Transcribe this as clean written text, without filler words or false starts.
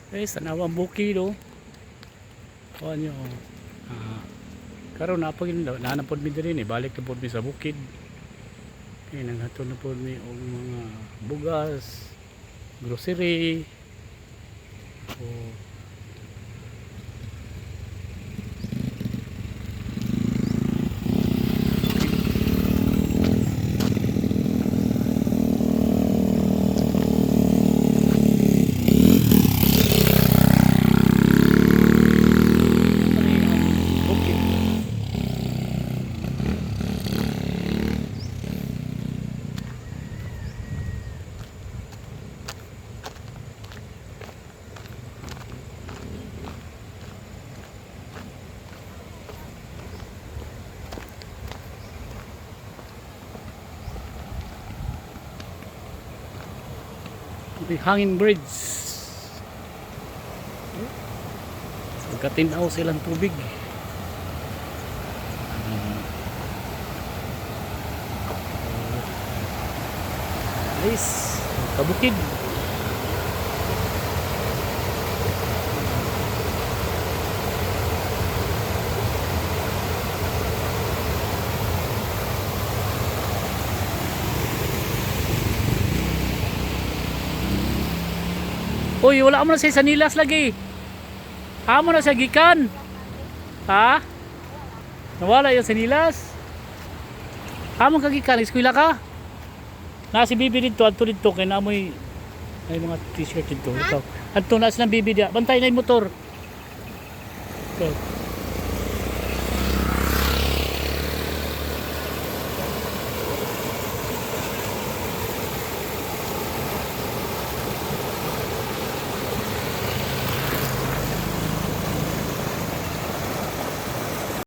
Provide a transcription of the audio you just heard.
Guys, tanawang bukid oh. Kuha nyo oh. Karon na pag nanapod mi diri ni balik na pod mi sa bukid. Kaya nanghatod na pod mi og mga bugas, grocery. Oh. Hanging bridge. Magkatinaw silang tubig. Guys, kabukid. Uy, wala mo na sa Sanilas lagi. Amo na sa gikan. Ha? Nawala yung Sanilas. Amo ka gikan, eskwela ka? Na si Bibi dito, adto dito kay namoy ay mga t-shirt dito. Ito. Adto na silang Bibi dia. Bantay na yung motor. Okay.